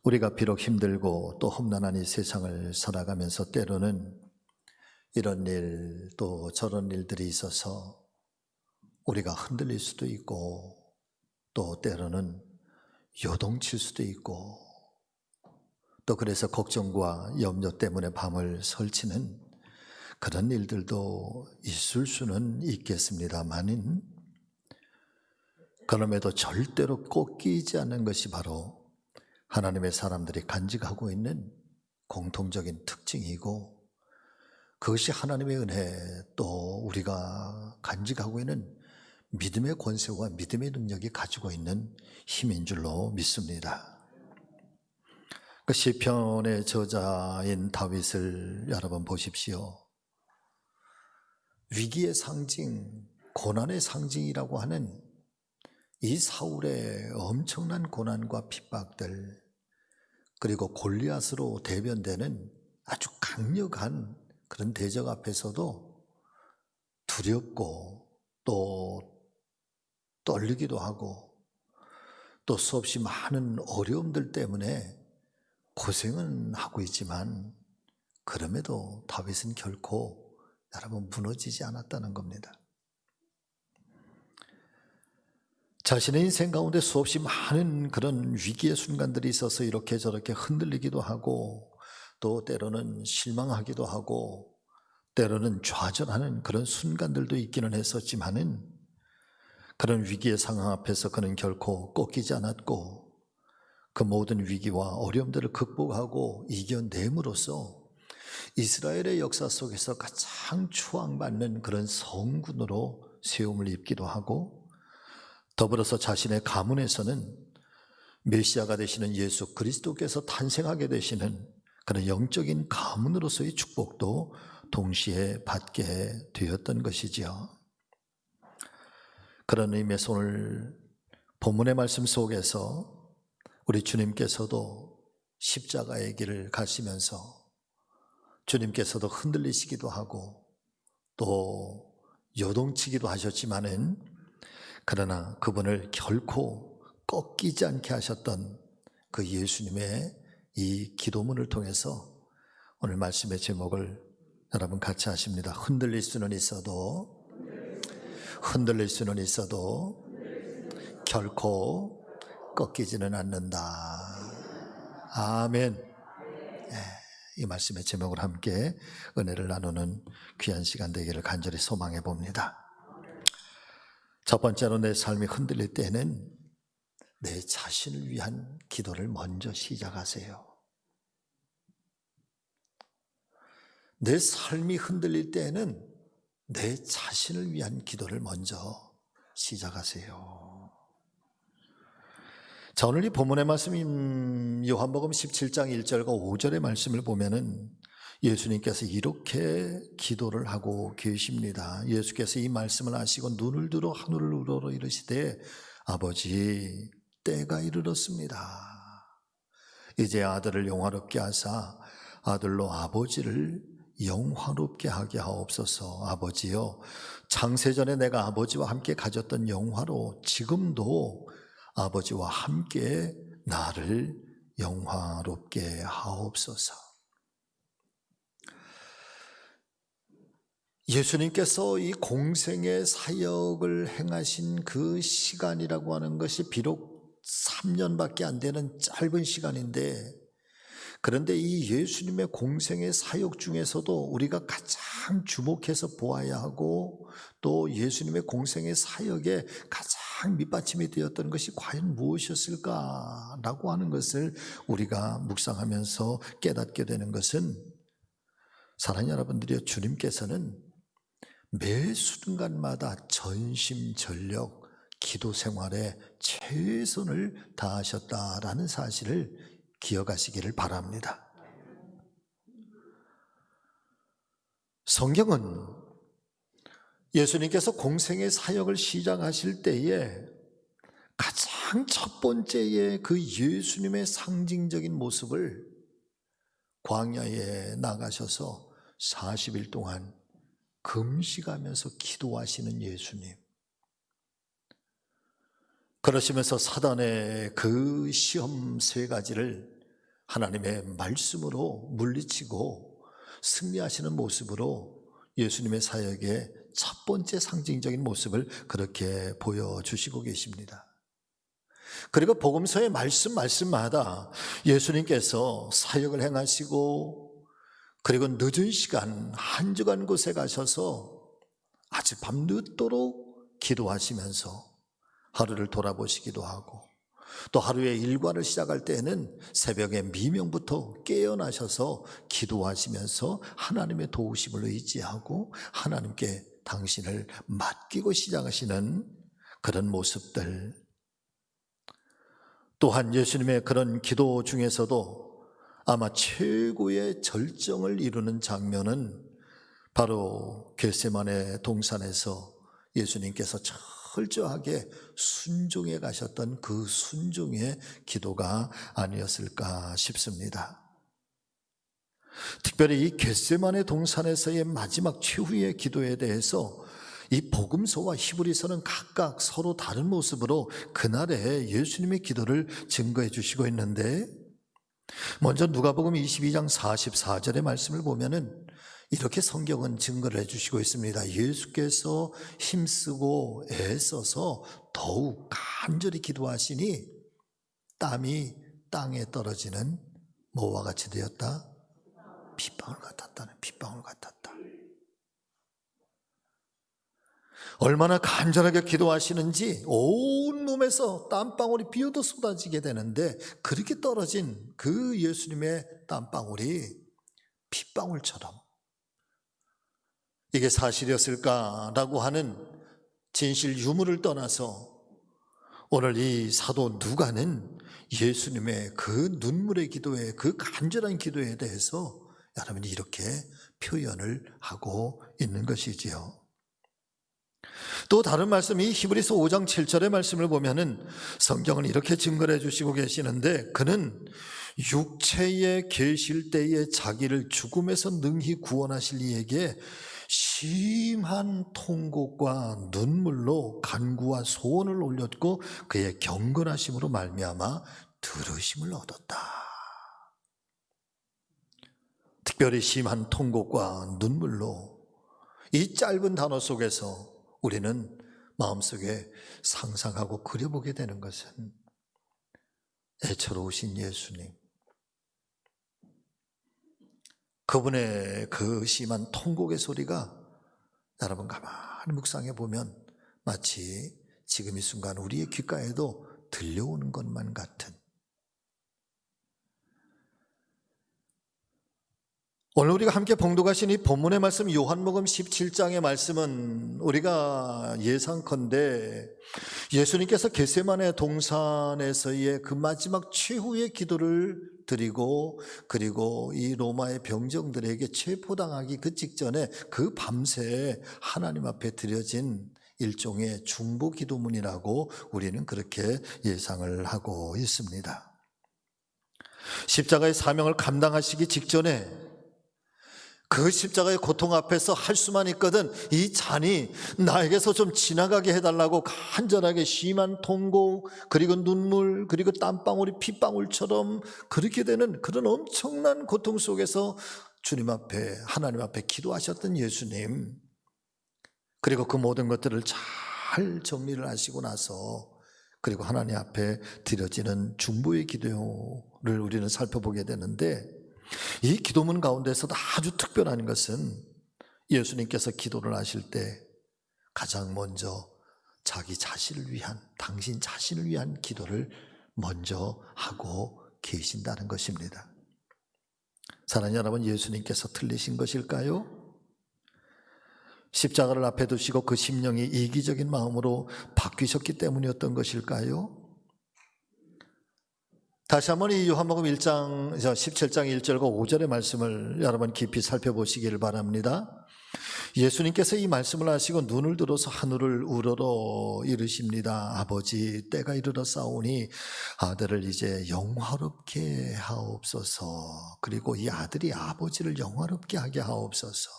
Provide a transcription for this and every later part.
우리가 비록 힘들고 또 험난한 이 세상을 살아가면서 때로는 이런 일 또 저런 일들이 있어서 우리가 흔들릴 수도 있고 또 때로는 요동칠 수도 있고 또 그래서 걱정과 염려 때문에 밤을 설치는 그런 일들도 있을 수는 있겠습니다만은 그럼에도 절대로 꺾이지 않는 것이 바로 하나님의 사람들이 간직하고 있는 공통적인 특징이고 그것이 하나님의 은혜 또 우리가 간직하고 있는 믿음의 권세와 믿음의 능력이 가지고 있는 힘인 줄로 믿습니다. 그 시편의 저자인 다윗을 여러분 보십시오. 위기의 상징, 고난의 상징이라고 하는 이 사울의 엄청난 고난과 핍박들 그리고 골리앗으로 대변되는 아주 강력한 그런 대적 앞에서도 두렵고 또 떨리기도 하고 또 수없이 많은 어려움들 때문에 고생은 하고 있지만 그럼에도 다윗은 결코 여러분 무너지지 않았다는 겁니다. 자신의 인생 가운데 수없이 많은 그런 위기의 순간들이 있어서 이렇게 저렇게 흔들리기도 하고 또 때로는 실망하기도 하고 때로는 좌절하는 그런 순간들도 있기는 했었지만은 그런 위기의 상황 앞에서 그는 결코 꺾이지 않았고 그 모든 위기와 어려움들을 극복하고 이겨냄으로써 이스라엘의 역사 속에서 가장 추앙받는 그런 성군으로 세움을 입기도 하고 더불어서 자신의 가문에서는 메시아가 되시는 예수 그리스도께서 탄생하게 되시는 그런 영적인 가문으로서의 축복도 동시에 받게 되었던 것이지요. 그런 의미에서 오늘 본문의 말씀 속에서 우리 주님께서도 십자가의 길을 가시면서 주님께서도 흔들리시기도 하고 또 요동치기도 하셨지만은 그러나 그분을 결코 꺾이지 않게 하셨던 그 예수님의 이 기도문을 통해서 오늘 말씀의 제목을 여러분 같이 하십니다. 흔들릴 수는 있어도 결코 꺾이지는 않는다. 아멘. 이 말씀의 제목을 함께 은혜를 나누는 귀한 시간 되기를 간절히 소망해 봅니다. 첫 번째로 내 삶이 흔들릴 때는 내 자신을 위한 기도를 먼저 시작하세요. 내 삶이 흔들릴 때는 내 자신을 위한 기도를 먼저 시작하세요. 자, 오늘 이 본문의 말씀인 요한복음 17장 1절과 5절의 말씀을 보면은 예수님께서 이렇게 기도를 하고 계십니다. 예수께서 이 말씀을 하시고 눈을 들어 하늘을 우러러 이르시되 아버지 때가 이르렀습니다. 이제 아들을 영화롭게 하사 아들로 아버지를 영화롭게 하게 하옵소서. 아버지여 창세전에 내가 아버지와 함께 가졌던 영화로 지금도 아버지와 함께 나를 영화롭게 하옵소서. 예수님께서 이 공생의 사역을 행하신 그 시간이라고 하는 것이 비록 3년밖에 안 되는 짧은 시간인데 그런데 이 예수님의 공생의 사역 중에서도 우리가 가장 주목해서 보아야 하고 또 예수님의 공생의 사역에 가장 밑받침이 되었던 것이 과연 무엇이었을까라고 하는 것을 우리가 묵상하면서 깨닫게 되는 것은 사랑하는 여러분들이여 주님께서는 매 순간마다 전심전력 기도 생활에 최선을 다하셨다라는 사실을 기억하시기를 바랍니다. 성경은 예수님께서 공생의 사역을 시작하실 때에 가장 첫 번째의 그 예수님의 상징적인 모습을 광야에 나가셔서 40일 동안 금식하면서 기도하시는 예수님, 그러시면서 사단의 그 시험 세 가지를 하나님의 말씀으로 물리치고 승리하시는 모습으로 예수님의 사역의 첫 번째 상징적인 모습을 그렇게 보여주시고 계십니다. 그리고 복음서의 말씀마다 예수님께서 사역을 행하시고 그리고 늦은 시간 한적한 곳에 가셔서 아주 밤늦도록 기도하시면서 하루를 돌아보시기도 하고, 또 하루의 일과를 시작할 때에는 새벽에 미명부터 깨어나셔서 기도하시면서 하나님의 도우심을 의지하고 하나님께 당신을 맡기고 시작하시는 그런 모습들, 또한 예수님의 그런 기도 중에서도 아마 최고의 절정을 이루는 장면은 바로 겟세마네 동산에서 예수님께서 철저하게 순종해 가셨던 그 순종의 기도가 아니었을까 싶습니다. 특별히 이 겟세마네 동산에서의 마지막 최후의 기도에 대해서 이 복음서와 히브리서는 각각 서로 다른 모습으로 그날의 예수님의 기도를 증거해 주시고 있는데, 먼저 누가복음 22장 44절의 말씀을 보면은 이렇게 성경은 증거를 해주시고 있습니다. 예수께서 힘쓰고 애써서 더욱 간절히 기도하시니 땀이 땅에 떨어지는 뭐와 같이 되었다? 핏방울 같았다는, 핏방울 같았다. 얼마나 간절하게 기도하시는지 온 몸에서 땀방울이 비어도 쏟아지게 되는데, 그렇게 떨어진 그 예수님의 땀방울이 핏방울처럼 이게 사실이었을까라고 하는 진실 유무를 떠나서 오늘 이 사도 누가는 예수님의 그 눈물의 기도에, 그 간절한 기도에 대해서 여러분이 이렇게 표현을 하고 있는 것이지요. 또 다른 말씀이 히브리서 5장 7절의 말씀을 보면은 성경은 이렇게 증거를 해주시고 계시는데, 그는 육체에 계실 때에 자기를 죽음에서 능히 구원하실 이에게 심한 통곡과 눈물로 간구와 소원을 올렸고 그의 경건하심으로 말미암아 들으심을 얻었다. 특별히 심한 통곡과 눈물로, 이 짧은 단어 속에서 우리는 마음속에 상상하고 그려보게 되는 것은 애처로우신 예수님, 그분의 그 심한 통곡의 소리가 여러분 가만히 묵상해 보면 마치 지금 이 순간 우리의 귓가에도 들려오는 것만 같은, 오늘 우리가 함께 봉독하신 이 본문의 말씀 요한복음 17장의 말씀은 우리가 예상컨대 예수님께서 겟세마네 동산에서의 그 마지막 최후의 기도를 드리고, 그리고 이 로마의 병정들에게 체포당하기 그 직전에 그 밤새 하나님 앞에 드려진 일종의 중보 기도문이라고 우리는 그렇게 예상을 하고 있습니다. 십자가의 사명을 감당하시기 직전에 그 십자가의 고통 앞에서 할 수만 있거든 이 잔이 나에게서 좀 지나가게 해달라고 간절하게 심한 통곡, 그리고 눈물, 그리고 땀방울이 핏방울처럼 그렇게 되는 그런 엄청난 고통 속에서 주님 앞에, 하나님 앞에 기도하셨던 예수님, 그리고 그 모든 것들을 잘 정리를 하시고 나서 그리고 하나님 앞에 드려지는 중보의 기도를 우리는 살펴보게 되는데, 이 기도문 가운데서도 아주 특별한 것은 예수님께서 기도를 하실 때 가장 먼저 자기 자신을 위한, 당신 자신을 위한 기도를 먼저 하고 계신다는 것입니다. 사랑하는 여러분, 예수님께서 틀리신 것일까요? 십자가를 앞에 두시고 그 심령이 이기적인 마음으로 바뀌셨기 때문이었던 것일까요? 다시 한번 이 요한복음 1장 17장 1절과 5절의 말씀을 여러분 깊이 살펴보시기를 바랍니다. 예수님께서 이 말씀을 하시고 눈을 들어서 하늘을 우러러 이르십니다. 아버지, 때가 이르러 싸우니 아들을 이제 영화롭게 하옵소서. 그리고 이 아들이 아버지를 영화롭게 하게 하옵소서.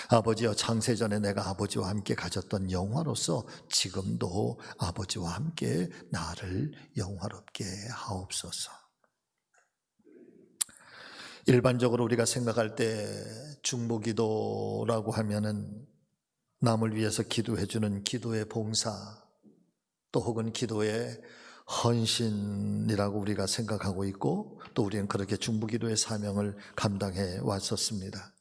아버지여, 창세전에 내가 아버지와 함께 가졌던 영화로서 지금도 아버지와 함께 나를 영화롭게 하옵소서. 일반적으로 우리가 생각할 때 중보기도라고 하면은 남을 위해서 기도해주는 기도의 봉사, 또 혹은 기도의 헌신이라고 우리가 생각하고 있고, 또 우리는 그렇게 중보기도의 사명을 감당해 왔었습니다.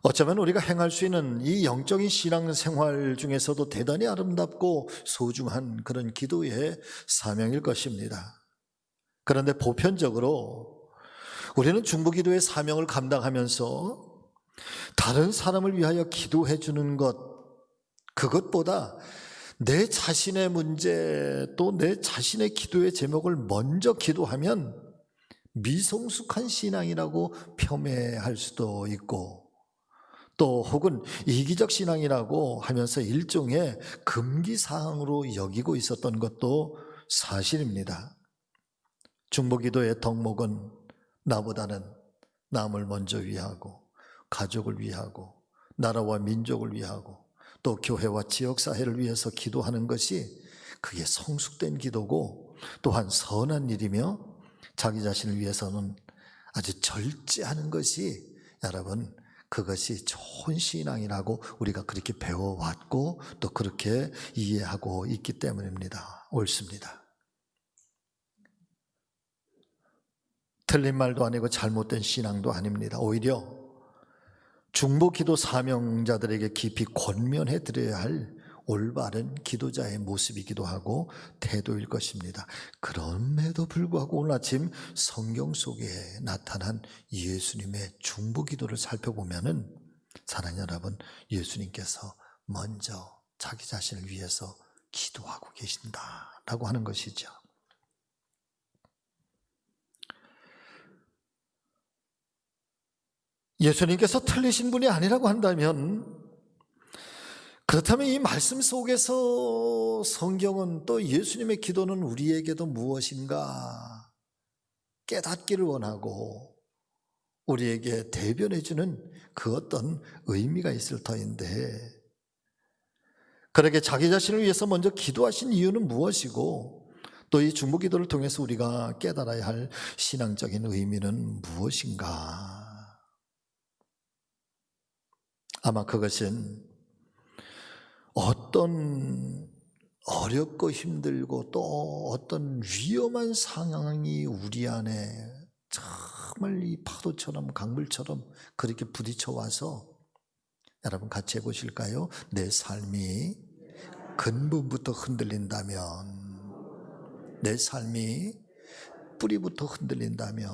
어쩌면 우리가 행할 수 있는 이 영적인 신앙생활 중에서도 대단히 아름답고 소중한 그런 기도의 사명일 것입니다. 그런데 보편적으로 우리는 중보기도의 사명을 감당하면서 다른 사람을 위하여 기도해 주는 것, 그것보다 내 자신의 문제, 또 내 자신의 기도의 제목을 먼저 기도하면 미성숙한 신앙이라고 폄훼할 수도 있고, 또 혹은 이기적 신앙이라고 하면서 일종의 금기사항으로 여기고 있었던 것도 사실입니다. 중보기도의 덕목은 나보다는 남을 먼저 위하고, 가족을 위하고, 나라와 민족을 위하고, 또 교회와 지역사회를 위해서 기도하는 것이 그게 성숙된 기도고, 또한 선한 일이며, 자기 자신을 위해서는 아주 절제하는 것이, 여러분, 그것이 좋은 신앙이라고 우리가 그렇게 배워왔고 또 그렇게 이해하고 있기 때문입니다. 옳습니다. 틀린 말도 아니고 잘못된 신앙도 아닙니다. 오히려 중보기도 사명자들에게 깊이 권면해 드려야 할 올바른 기도자의 모습이기도 하고 태도일 것입니다. 그럼에도 불구하고 오늘 아침 성경 속에 나타난 예수님의 중보기도를 살펴보면은, 사랑하는 여러분, 예수님께서 먼저 자기 자신을 위해서 기도하고 계신다라고 하는 것이죠. 예수님께서 틀리신 분이 아니라고 한다면, 그렇다면 이 말씀 속에서 성경은 또 예수님의 기도는 우리에게도 무엇인가 깨닫기를 원하고 우리에게 대변해주는 그 어떤 의미가 있을 터인데, 그렇게 자기 자신을 위해서 먼저 기도하신 이유는 무엇이고, 또 이 중보기도를 통해서 우리가 깨달아야 할 신앙적인 의미는 무엇인가? 아마 그것은 어떤 어렵고 힘들고 또 어떤 위험한 상황이 우리 안에 정말 이 파도처럼 강물처럼 그렇게 부딪혀 와서, 여러분 같이 해보실까요? 내 삶이 근본부터 흔들린다면, 내 삶이 뿌리부터 흔들린다면,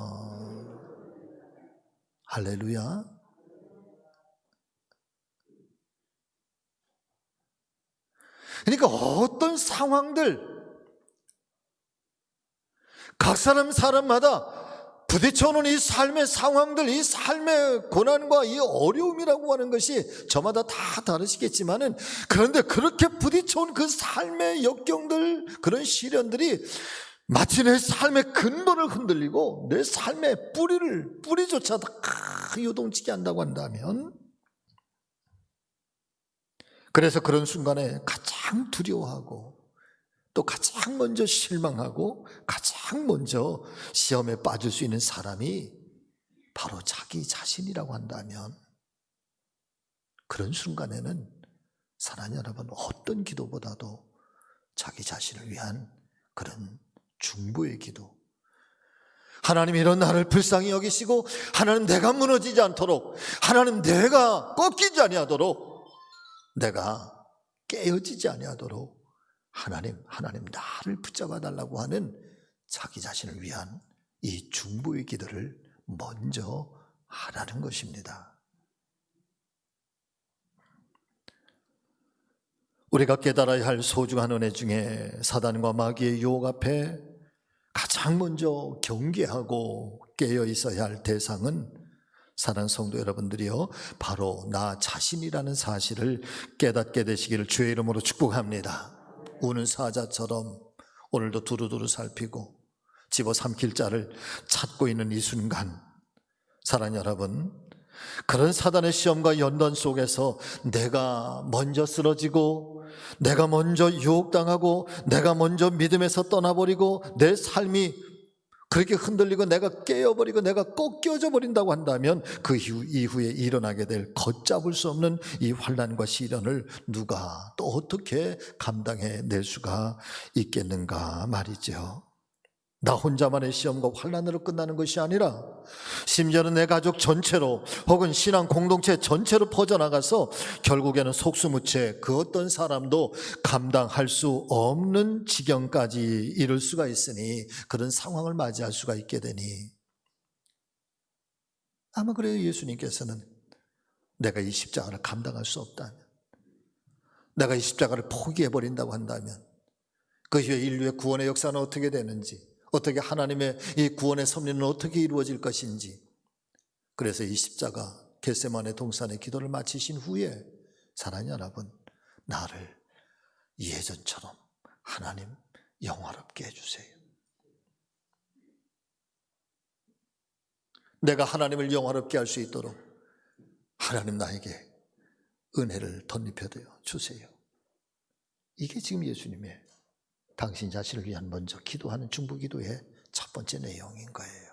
할렐루야. 그러니까 어떤 상황들, 각 사람마다 부딪혀오는 이 삶의 상황들, 이 삶의 고난과 이 어려움이라고 하는 것이 저마다 다 다르시겠지만은, 그런데 그렇게 부딪혀온 그 삶의 역경들, 그런 시련들이 마치 내 삶의 근본을 흔들리고 내 삶의 뿌리조차도 요동치게 한다고 한다면, 그래서 그런 순간에 가장 두려워하고 또 가장 먼저 실망하고 가장 먼저 시험에 빠질 수 있는 사람이 바로 자기 자신이라고 한다면, 그런 순간에는 사랑하는 여러분, 어떤 기도보다도 자기 자신을 위한 그런 중보의 기도, 하나님 이런 나를 불쌍히 여기시고, 하나님 내가 무너지지 않도록, 하나님 내가 꺾이지 아니하도록, 내가 깨어지지 아니하도록 하나님 나를 붙잡아 달라고 하는 자기 자신을 위한 이 중보의 기도를 먼저 하라는 것입니다. 우리가 깨달아야 할 소중한 은혜 중에 사단과 마귀의 유혹 앞에 가장 먼저 경계하고 깨어 있어야 할 대상은, 사랑하는 성도 여러분들이요, 바로 나 자신이라는 사실을 깨닫게 되시기를 주의 이름으로 축복합니다. 우는 사자처럼 오늘도 두루두루 살피고 집어삼킬 자를 찾고 있는 이 순간, 사랑하는 여러분, 그런 사단의 시험과 연단 속에서 내가 먼저 쓰러지고, 내가 먼저 유혹당하고, 내가 먼저 믿음에서 떠나버리고 내 삶이 그렇게 흔들리고 내가 깨어버리고 내가 꺾여져 버린다고 한다면 그 이후에 일어나게 될 걷잡을 수 없는 이 환난과 시련을 누가 또 어떻게 감당해 낼 수가 있겠는가 말이죠. 나 혼자만의 시험과 환난으로 끝나는 것이 아니라 심지어는 내 가족 전체로 혹은 신앙 공동체 전체로 퍼져나가서 결국에는 속수무책 그 어떤 사람도 감당할 수 없는 지경까지 이를 수가 있으니 그런 상황을 맞이할 수가 있게 되니 아마 그래요. 예수님께서는 내가 이 십자가를 감당할 수 없다면, 내가 이 십자가를 포기해버린다고 한다면 그 이후에 인류의 구원의 역사는 어떻게 되는지, 어떻게 하나님의 이 구원의 섭리는 어떻게 이루어질 것인지, 그래서 이 십자가 겟세마네 동산의 기도를 마치신 후에 사랑하는 여러분, 나를 예전처럼 하나님 영화롭게 해주세요. 내가 하나님을 영화롭게 할 수 있도록 하나님 나에게 은혜를 덧입혀 주세요. 이게 지금 예수님의 당신 자신을 위한 먼저 기도하는 중보기도의 첫 번째 내용인 거예요.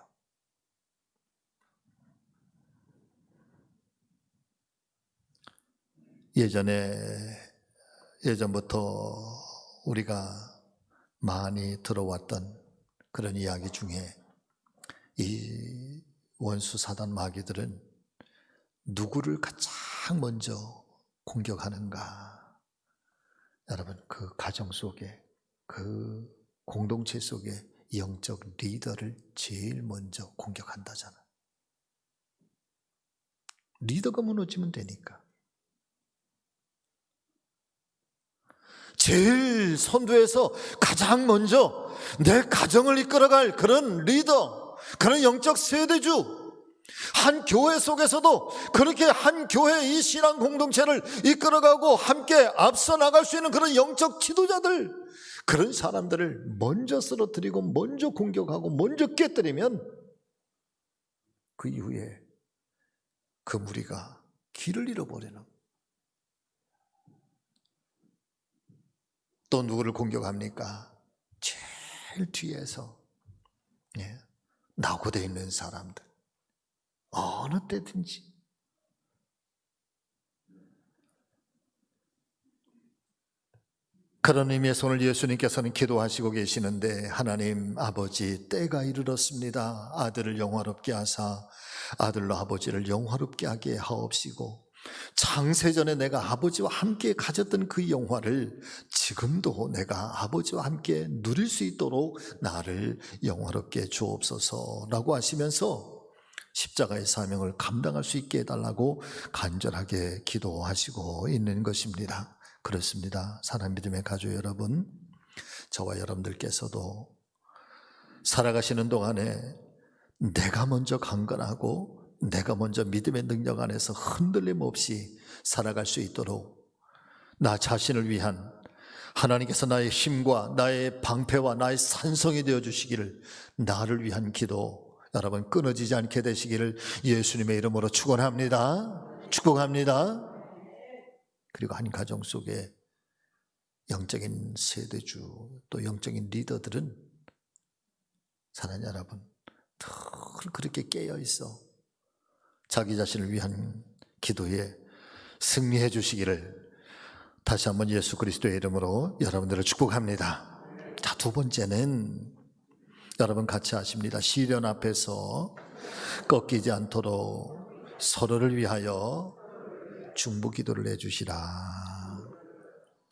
예전부터 우리가 많이 들어왔던 그런 이야기 중에 이 원수 사단 마귀들은 누구를 가장 먼저 공격하는가? 여러분, 그 가정 속에, 그 공동체 속에 영적 리더를 제일 먼저 공격한다잖아. 리더가 무너지면 되니까. 제일 선두에서 가장 먼저 내 가정을 이끌어갈 그런 리더, 그런 영적 세대주, 한 교회 속에서도 그렇게 한 교회의 이 신앙 공동체를 이끌어가고 함께 앞서 나갈 수 있는 그런 영적 지도자들, 그런 사람들을 먼저 쓰러뜨리고 먼저 공격하고 먼저 깨뜨리면 그 이후에 그 무리가 길을 잃어버리는. 또 누구를 공격합니까? 제일 뒤에서 낙오되어 있는 사람들, 어느 때든지. 그런 의미에서 오늘 예수님께서는 기도하시고 계시는데, 하나님 아버지, 때가 이르렀습니다. 아들을 영화롭게 하사 아들로 아버지를 영화롭게 하게 하옵시고, 창세전에 내가 아버지와 함께 가졌던 그 영화를 지금도 내가 아버지와 함께 누릴 수 있도록 나를 영화롭게 주옵소서라고 하시면서 십자가의 사명을 감당할 수 있게 해달라고 간절하게 기도하시고 있는 것입니다. 그렇습니다. 사랑 믿음의 가족 여러분, 저와 여러분들께서도 살아가시는 동안에 내가 먼저 강건하고 내가 먼저 믿음의 능력 안에서 흔들림 없이 살아갈 수 있도록 나 자신을 위한 하나님께서 나의 힘과 나의 방패와 나의 산성이 되어주시기를, 나를 위한 기도 여러분 끊어지지 않게 되시기를 예수님의 이름으로 축원합니다. 축복합니다. 그리고 한 가정 속에 영적인 세대주 또 영적인 리더들은 사랑하는 여러분 늘 그렇게 깨어 있어 자기 자신을 위한 기도에 승리해 주시기를 다시 한번 예수 그리스도의 이름으로 여러분들을 축복합니다. 자, 두 번째는 여러분 같이 하십니다. 시련 앞에서 꺾이지 않도록 서로를 위하여 중보기도를 해주시라.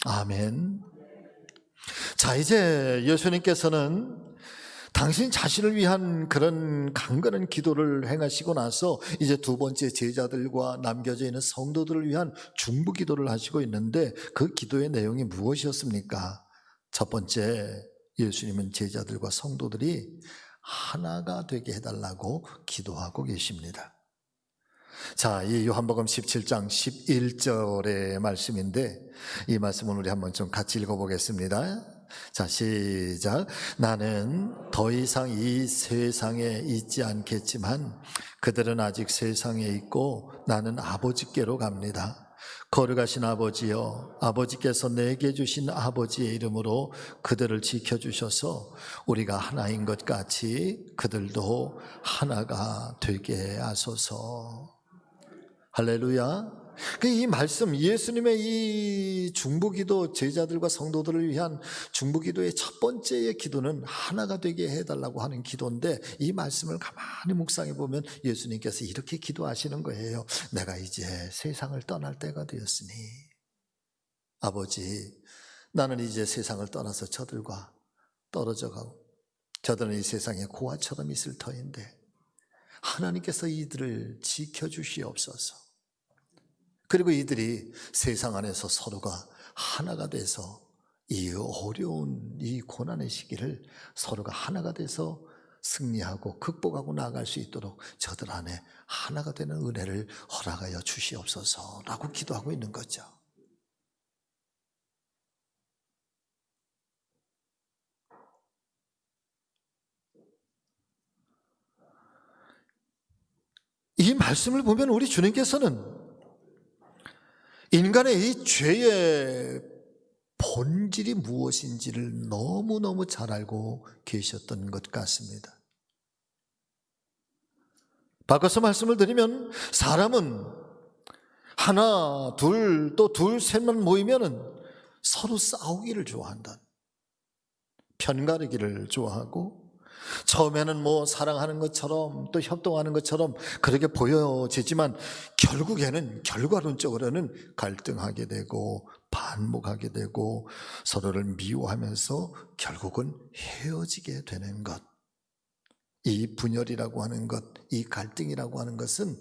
아멘. 자, 이제 예수님께서는 당신 자신을 위한 그런 강건한 기도를 행하시고 나서 이제 두 번째 제자들과 남겨져 있는 성도들을 위한 중보기도를 하시고 있는데, 그 기도의 내용이 무엇이었습니까? 첫 번째, 예수님은 제자들과 성도들이 하나가 되게 해달라고 기도하고 계십니다. 자, 이 요한복음 17장 11절의 말씀인데, 이 말씀을 우리 한번 좀 같이 읽어보겠습니다. 자, 시작. 나는 더 이상 이 세상에 있지 않겠지만 그들은 아직 세상에 있고 나는 아버지께로 갑니다. 거룩하신 아버지여, 아버지께서 내게 주신 아버지의 이름으로 그들을 지켜주셔서 우리가 하나인 것 같이 그들도 하나가 되게 하소서. 할렐루야. 이 말씀, 예수님의 이 중보기도, 제자들과 성도들을 위한 중보기도의 첫 번째의 기도는 하나가 되게 해달라고 하는 기도인데, 이 말씀을 가만히 묵상해 보면 예수님께서 이렇게 기도하시는 거예요. 내가 이제 세상을 떠날 때가 되었으니 아버지, 나는 이제 세상을 떠나서 저들과 떨어져 가고 저들은 이 세상에 고아처럼 있을 터인데 하나님께서 이들을 지켜주시옵소서. 그리고 이들이 세상 안에서 서로가 하나가 돼서 이 어려운 이 고난의 시기를 서로가 하나가 돼서 승리하고 극복하고 나아갈 수 있도록 저들 안에 하나가 되는 은혜를 허락하여 주시옵소서라고 기도하고 있는 거죠. 이 말씀을 보면 우리 주님께서는 인간의 이 죄의 본질이 무엇인지를 너무너무 잘 알고 계셨던 것 같습니다. 바꿔서 말씀을 드리면 사람은 하나, 둘, 또 둘, 셋만 모이면은 서로 싸우기를 좋아한다. 편가르기를 좋아하고 처음에는 뭐 사랑하는 것처럼 또 협동하는 것처럼 그렇게 보여지지만 결국에는 결과론적으로는 갈등하게 되고 반목하게 되고 서로를 미워하면서 결국은 헤어지게 되는 것. 이 분열이라고 하는 것, 이 갈등이라고 하는 것은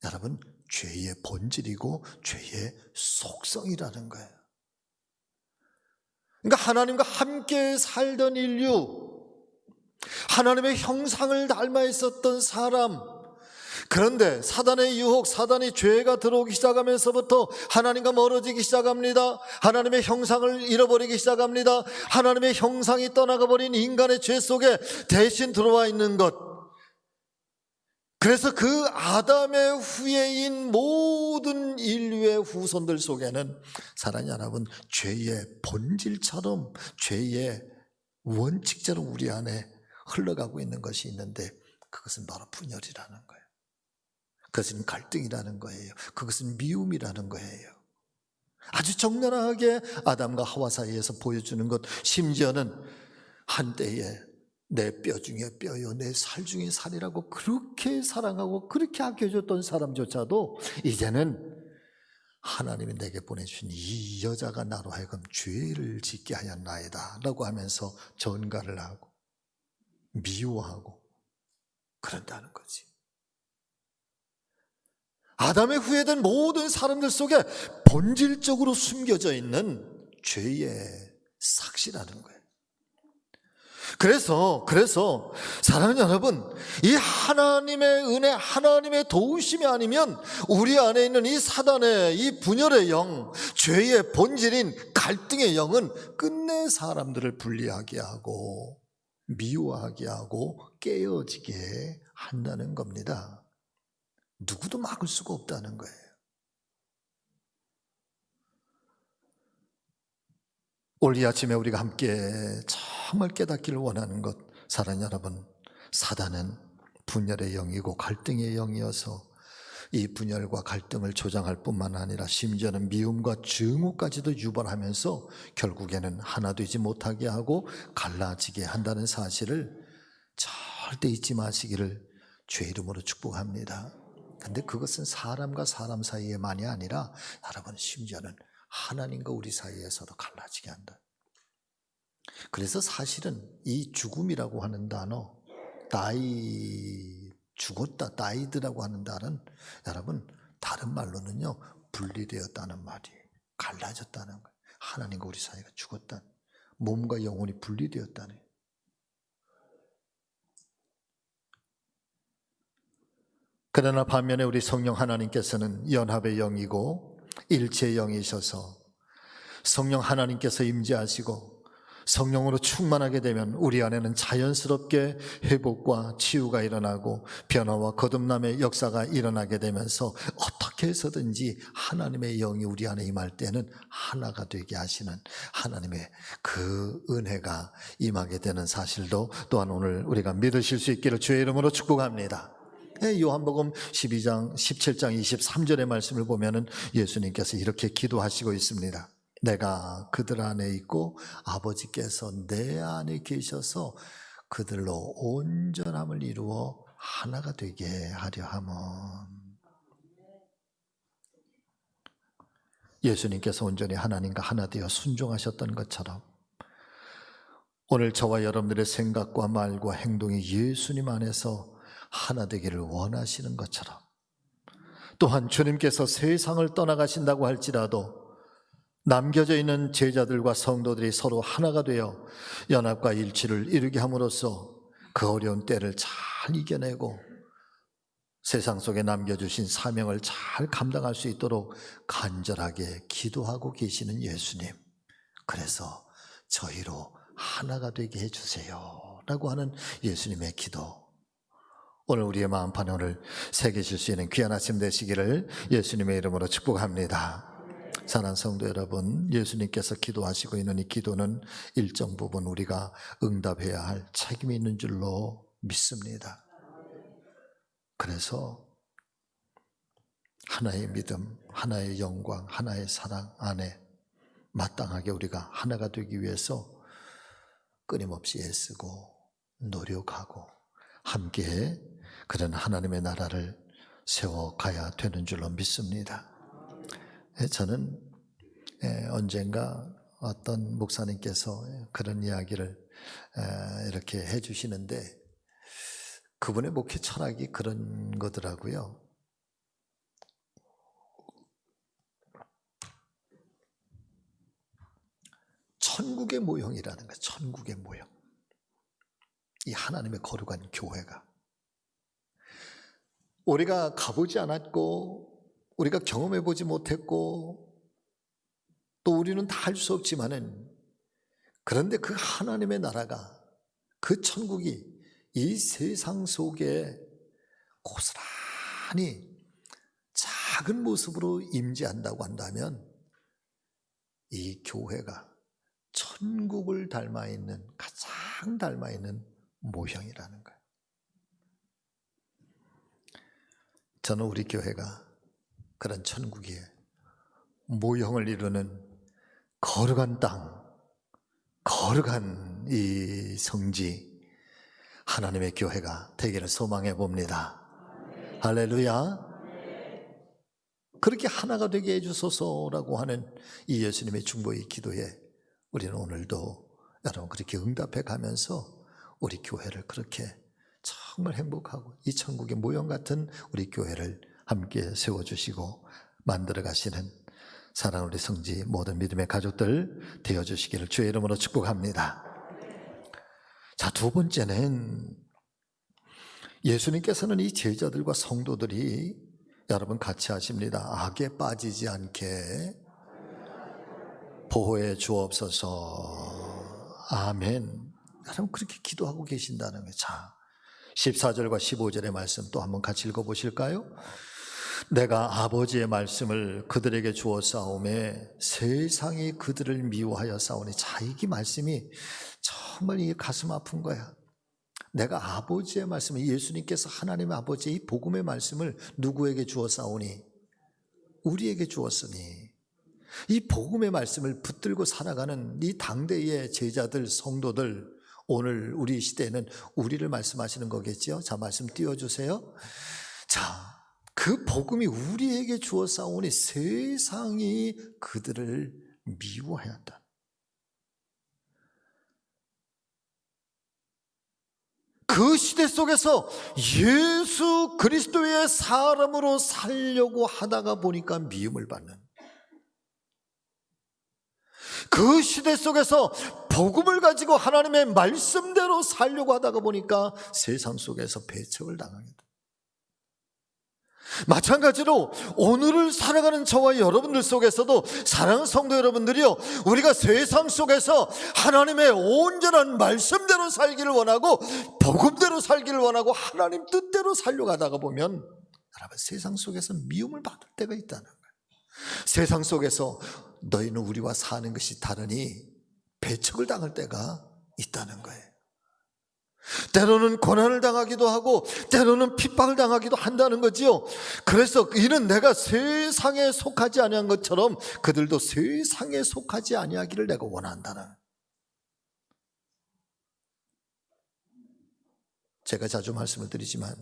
여러분 죄의 본질이고 죄의 속성이라는 거예요. 그러니까 하나님과 함께 살던 인류, 하나님의 형상을 닮아 있었던 사람, 그런데 사단의 유혹, 사단의 죄가 들어오기 시작하면서부터 하나님과 멀어지기 시작합니다. 하나님의 형상을 잃어버리기 시작합니다. 하나님의 형상이 떠나가 버린 인간의 죄 속에 대신 들어와 있는 것. 그래서 그 아담의 후예인 모든 인류의 후손들 속에는 사랑하는 여러분, 죄의 본질처럼 죄의 원칙처럼 우리 안에 흘러가고 있는 것이 있는데 그것은 바로 분열이라는 거예요. 그것은 갈등이라는 거예요. 그것은 미움이라는 거예요. 아주 적나라하게 아담과 하와 사이에서 보여주는 것, 심지어는 한때에 내 뼈 중에 뼈요 내 살 중에 살이라고 그렇게 사랑하고 그렇게 아껴줬던 사람조차도 이제는 하나님이 내게 보내주신 이 여자가 나로 하여금 죄를 짓게 하였나이다 라고 하면서 전가를 하고 미워하고 그런다는 거지. 아담의 후예된 모든 사람들 속에 본질적으로 숨겨져 있는 죄의 삭시라는 거예요. 그래서 사랑하는 여러분, 이 하나님의 은혜, 하나님의 도우심이 아니면 우리 안에 있는 이 사단의 이 분열의 영, 죄의 본질인 갈등의 영은 끝내 사람들을 분리하게 하고 미워하게 하고 깨어지게 한다는 겁니다. 누구도 막을 수가 없다는 거예요. 오늘 이 아침에 우리가 함께 정말 깨닫기를 원하는 것, 사랑하는 여러분, 사단은 분열의 영이고 갈등의 영이어서 이 분열과 갈등을 조장할 뿐만 아니라 심지어는 미움과 증오까지도 유발하면서 결국에는 하나 되지 못하게 하고 갈라지게 한다는 사실을 절대 잊지 마시기를 주의 이름으로 축복합니다. 근데 그것은 사람과 사람 사이에만이 아니라 여러분 심지어는 하나님과 우리 사이에서도 갈라지게 한다. 그래서 사실은 이 죽음이라고 하는 단어, 죽었다, died라고 하는 단어는 여러분 다른 말로는요 분리되었다는 말이에요. 갈라졌다는 거예요. 하나님과 우리 사이가 죽었다, 몸과 영혼이 분리되었다는. 그러나 반면에 우리 성령 하나님께서는 연합의 영이고 일체의 영이셔서 성령 하나님께서 임재하시고 성령으로 충만하게 되면 우리 안에는 자연스럽게 회복과 치유가 일어나고 변화와 거듭남의 역사가 일어나게 되면서 어떻게 해서든지 하나님의 영이 우리 안에 임할 때는 하나가 되게 하시는 하나님의 그 은혜가 임하게 되는 사실도 또한 오늘 우리가 믿으실 수 있기를 주의 이름으로 축복합니다. 요한복음 12장 17장 23절의 말씀을 보면은 예수님께서 이렇게 기도하시고 있습니다. 내가 그들 안에 있고 아버지께서 내 안에 계셔서 그들로 온전함을 이루어 하나가 되게 하려 함은. 예수님께서 온전히 하나님과 하나 되어 순종하셨던 것처럼 오늘 저와 여러분들의 생각과 말과 행동이 예수님 안에서 하나 되기를 원하시는 것처럼, 또한 주님께서 세상을 떠나가신다고 할지라도 남겨져 있는 제자들과 성도들이 서로 하나가 되어 연합과 일치를 이루게 함으로써 그 어려운 때를 잘 이겨내고 세상 속에 남겨주신 사명을 잘 감당할 수 있도록 간절하게 기도하고 계시는 예수님, 그래서 저희로 하나가 되게 해주세요 라고 하는 예수님의 기도, 오늘 우리의 마음판을 새기실 수 있는 귀한 아침 되시기를 예수님의 이름으로 축복합니다. 사랑하는 성도 여러분, 예수님께서 기도하시고 있는 이 기도는 일정 부분 우리가 응답해야 할 책임이 있는 줄로 믿습니다. 그래서 하나의 믿음, 하나의 영광, 하나의 사랑 안에 마땅하게 우리가 하나가 되기 위해서 끊임없이 애쓰고 노력하고 함께 그런 하나님의 나라를 세워가야 되는 줄로 믿습니다. 저는 언젠가 어떤 목사님께서 그런 이야기를 이렇게 해주시는데 그분의 목회 철학이 그런 거더라고요. 천국의 모형이라는 거예요. 천국의 모형. 이 하나님의 거룩한 교회가 우리가 가보지 않았고 우리가 경험해보지 못했고 또 우리는 다 할 수 없지만은, 그런데 그 하나님의 나라가, 그 천국이 이 세상 속에 고스란히 작은 모습으로 임재한다고 한다면 이 교회가 천국을 닮아 있는, 가장 닮아 있는 모형이라는 거예요. 저는 우리 교회가 그런 천국의 모형을 이루는 거룩한 땅, 거룩한 이 성지, 하나님의 교회가 되기를 소망해 봅니다. 할렐루야. 그렇게 하나가 되게 해주소서라고 하는 이 예수님의 중보의 기도에 우리는 오늘도 여러분 그렇게 응답해 가면서 우리 교회를 그렇게 정말 행복하고 이 천국의 모형 같은 우리 교회를 함께 세워주시고 만들어 가시는 사랑하는 우리 성지 모든 믿음의 가족들 되어주시기를 주의 이름으로 축복합니다. 자, 두 번째는 예수님께서는 이 제자들과 성도들이 여러분 같이 하십니다. 악에 빠지지 않게 보호해 주옵소서. 아멘. 여러분 그렇게 기도하고 계신다는 거예요. 자, 14절과 15절의 말씀 또 한번 같이 읽어보실까요? 내가 아버지의 말씀을 그들에게 주었사오매 세상이 그들을 미워하여 싸우니. 자, 이 말씀이 정말 이게 가슴 아픈 거야. 내가 아버지의 말씀을, 예수님께서 하나님의 아버지의 이 복음의 말씀을 누구에게 주었사오니? 우리에게 주었으니. 이 복음의 말씀을 붙들고 살아가는 이 당대의 제자들, 성도들, 오늘 우리 시대에는 우리를 말씀하시는 거겠죠. 자, 말씀 띄워주세요. 자, 그 복음이 우리에게 주었사오니 세상이 그들을 미워한다. 그 시대 속에서 예수 그리스도의 사람으로 살려고 하다가 보니까 미움을 받는, 그 시대 속에서 복음을 가지고 하나님의 말씀대로 살려고 하다가 보니까 세상 속에서 배척을 당하게 돼. 마찬가지로 오늘을 살아가는 저와 여러분들 속에서도 사랑하는 성도 여러분들이요, 우리가 세상 속에서 하나님의 온전한 말씀대로 살기를 원하고 복음대로 살기를 원하고 하나님 뜻대로 살려가다가 보면 여러분 세상 속에서 미움을 받을 때가 있다는 거예요. 세상 속에서 너희는 우리와 사는 것이 다르니 배척을 당할 때가 있다는 거예요. 때로는 고난을 당하기도 하고 때로는 핍박을 당하기도 한다는 거지요. 그래서 이는 내가 세상에 속하지 아니한 것처럼 그들도 세상에 속하지 아니하기를 내가 원한다는. 제가 자주 말씀을 드리지만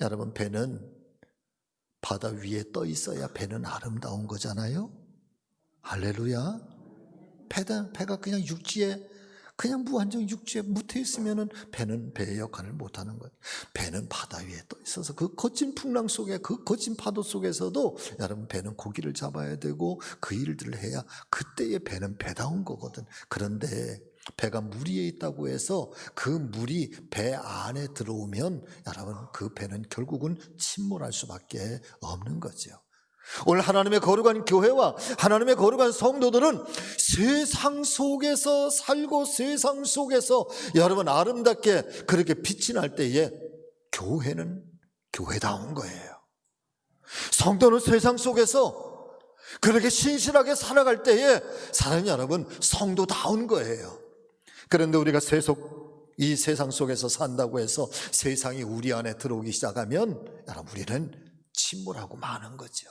여러분, 배는 바다 위에 떠 있어야 배는 아름다운 거잖아요. 할렐루야. 배가 그냥 육지에, 그냥 무한정 육지에 묻혀 있으면 배는 배의 역할을 못하는 거예요. 배는 바다 위에 떠 있어서 그 거친 풍랑 속에, 그 거친 파도 속에서도 여러분 배는 고기를 잡아야 되고 그 일들을 해야 그때의 배는 배다운 거거든. 그런데 배가 물 위에 있다고 해서 그 물이 배 안에 들어오면 여러분 그 배는 결국은 침몰할 수밖에 없는 거죠. 오늘 하나님의 거룩한 교회와 하나님의 거룩한 성도들은 세상 속에서 살고 세상 속에서 여러분 아름답게 그렇게 빛이 날 때에 교회는 교회다운 거예요. 성도는 세상 속에서 그렇게 신실하게 살아갈 때에 사랑하는 여러분 성도다운 거예요. 그런데 우리가 이 세상 속에서 산다고 해서 세상이 우리 안에 들어오기 시작하면 여러분 우리는 침몰하고 마는 거죠.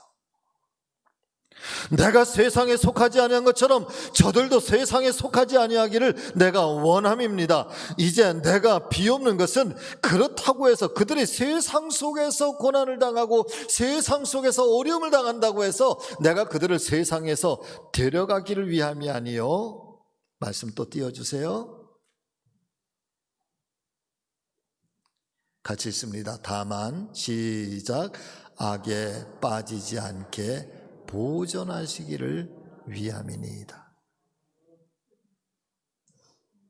내가 세상에 속하지 아니한 것처럼 저들도 세상에 속하지 아니하기를 내가 원함입니다. 이제 내가 비옵는 것은 그렇다고 해서 그들이 세상 속에서 고난을 당하고 세상 속에서 어려움을 당한다고 해서 내가 그들을 세상에서 데려가기를 위함이 아니요. 말씀 또 띄워주세요. 같이 읽습니다. 다만 시작 악에 빠지지 않게 보존하시기를 위함이니이다.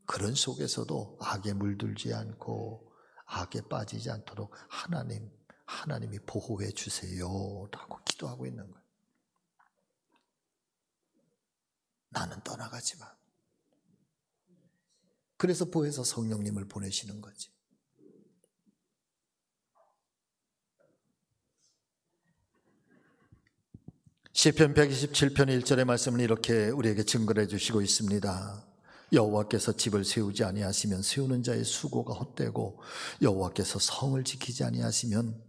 그런 속에서도 악에 물들지 않고 악에 빠지지 않도록 하나님이 보호해 주세요 라고 기도하고 있는 거예요. 나는 떠나가지만. 그래서 보혜사 성령님을 보내시는 거지. 시편 127편 1절의 말씀은 이렇게 우리에게 증거해 주시고 있습니다. 여호와께서 집을 세우지 아니하시면 세우는 자의 수고가 헛되고 여호와께서 성을 지키지 아니하시면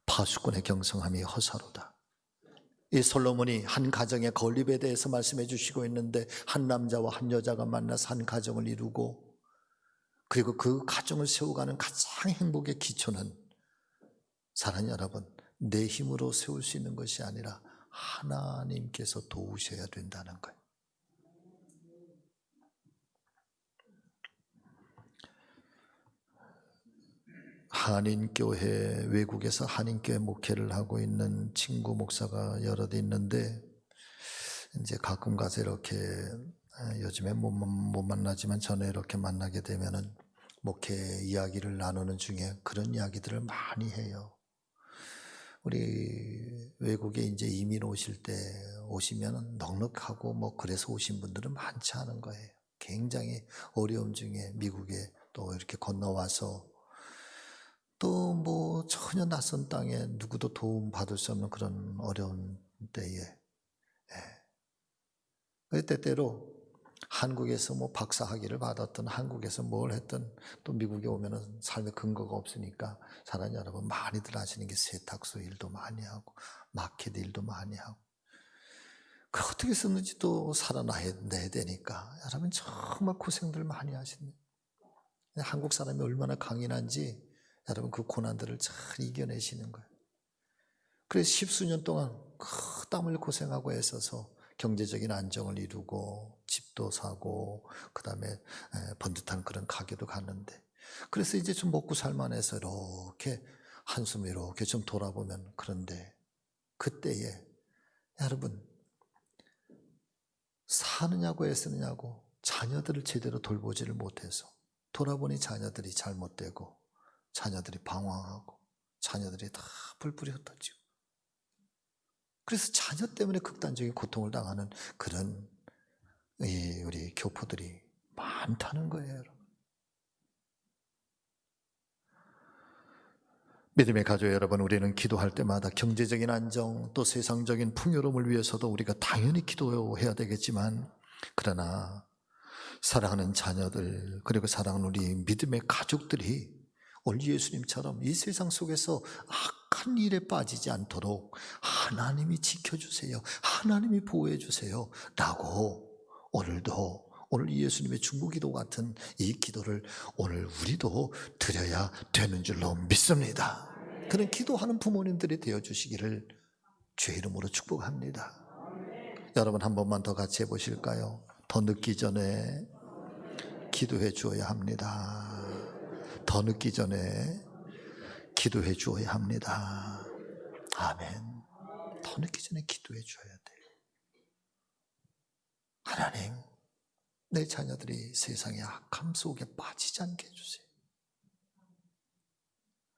파수꾼의 경성함이 허사로다. 이 솔로몬이 한 가정의 건립에 대해서 말씀해 주시고 있는데 한 남자와 한 여자가 만나서 한 가정을 이루고 그리고 그 가정을 세워가는 가장 행복의 기초는 사랑하는 여러분 내 힘으로 세울 수 있는 것이 아니라 하나님께서 도우셔야 된다는 거예요. 한인교회, 외국에서 한인교회 목회를 하고 있는 친구 목사가 여럿 있는데 이제 가끔 가서 이렇게 요즘에 못 만나지만 전에 이렇게 만나게 되면은 목회 이야기를 나누는 중에 그런 이야기들을 많이 해요. 우리 외국에 이제 이민 오시면 넉넉하고 뭐 그래서 오신 분들은 많지 않은 거예요. 굉장히 어려움 중에 미국에 또 이렇게 건너와서 또 뭐 전혀 낯선 땅에 누구도 도움 받을 수 없는 그런 어려운 때에 때때로 한국에서 뭐 박사학위를 받았던 한국에서 뭘 했던 또 미국에 오면은 삶의 근거가 없으니까 사랑하는 여러분 많이들 하시는 게 세탁소 일도 많이 하고 마켓 일도 많이 하고 그 어떻게 썼는지 또 살아내야 되니까 여러분 정말 고생들 많이 하시네. 한국 사람이 얼마나 강인한지 여러분 그 고난들을 잘 이겨내시는 거예요. 그래서 10수년 동안 그 땀을 고생하고 애써서 경제적인 안정을 이루고 집도 사고 그 다음에 번듯한 그런 가게도 갔는데 그래서 이제 좀 먹고 살만해서 이렇게 한숨 이렇게 좀 돌아보면 그런데 그때에 여러분 사느냐고 애쓰느냐고 자녀들을 제대로 돌보지를 못해서 돌아보니 자녀들이 잘못되고 자녀들이 방황하고 자녀들이 다 불불이 흩어지고, 그래서 자녀 때문에 극단적인 고통을 당하는 그런 우리 교포들이 많다는 거예요, 여러분. 믿음의 가족 여러분, 우리는 기도할 때마다 경제적인 안정 또 세상적인 풍요로움을 위해서도 우리가 당연히 기도해야 되겠지만, 그러나 사랑하는 자녀들 그리고 사랑하는 우리 믿음의 가족들이 오늘 예수님처럼 이 세상 속에서 악한 일에 빠지지 않도록 하나님이 지켜주세요, 하나님이 보호해 주세요 라고 오늘 예수님의 중보기도 같은 이 기도를 오늘 우리도 드려야 되는 줄로 믿습니다. 그런 기도하는 부모님들이 되어주시기를 주의 이름으로 축복합니다. 여러분 한 번만 더 같이 해보실까요? 더 늦기 전에 기도해 주어야 합니다. 더 늦기 전에 기도해 주어야 합니다. 아멘. 더 늦기 전에 기도해 줘야 돼요. 하나님, 내 자녀들이 세상의 악함 속에 빠지지 않게 해주세요.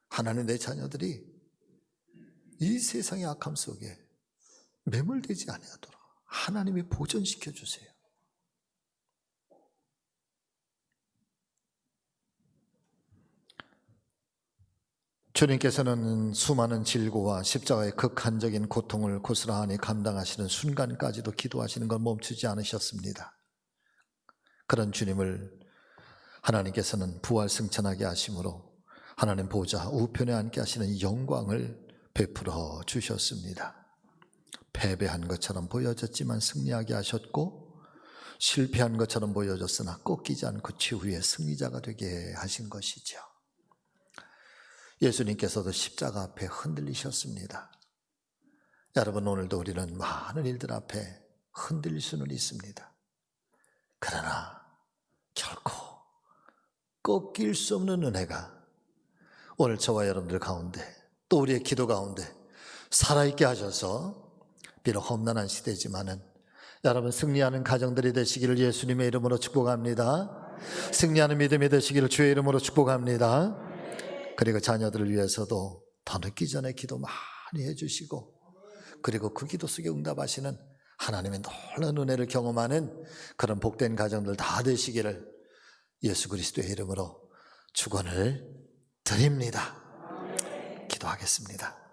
하나님, 내 자녀들이 이 세상의 악함 속에 매몰되지 않도록 하나님이 보존시켜 주세요. 주님께서는 수많은 질고와 십자가의 극한적인 고통을 고스란히 감당하시는 순간까지도 기도하시는 걸 멈추지 않으셨습니다. 그런 주님을 하나님께서는 부활 승천하게 하심으로 하나님 보좌 우편에 앉게 하시는 영광을 베풀어 주셨습니다. 패배한 것처럼 보여졌지만 승리하게 하셨고, 실패한 것처럼 보여졌으나 꺾이지 않고 최후의 승리자가 되게 하신 것이죠. 예수님께서도 십자가 앞에 흔들리셨습니다. 여러분, 오늘도 우리는 많은 일들 앞에 흔들릴 수는 있습니다. 그러나 결코 꺾일 수 없는 은혜가 오늘 저와 여러분들 가운데 또 우리의 기도 가운데 살아있게 하셔서, 비록 험난한 시대지만은 여러분 승리하는 가정들이 되시기를 예수님의 이름으로 축복합니다. 승리하는 믿음이 되시기를 주의 이름으로 축복합니다. 그리고 자녀들을 위해서도 더 늦기 전에 기도 많이 해주시고, 그리고 그 기도 속에 응답하시는 하나님의 놀라운 은혜를 경험하는 그런 복된 가정들 다 되시기를 예수 그리스도의 이름으로 축원을 드립니다. 기도하겠습니다.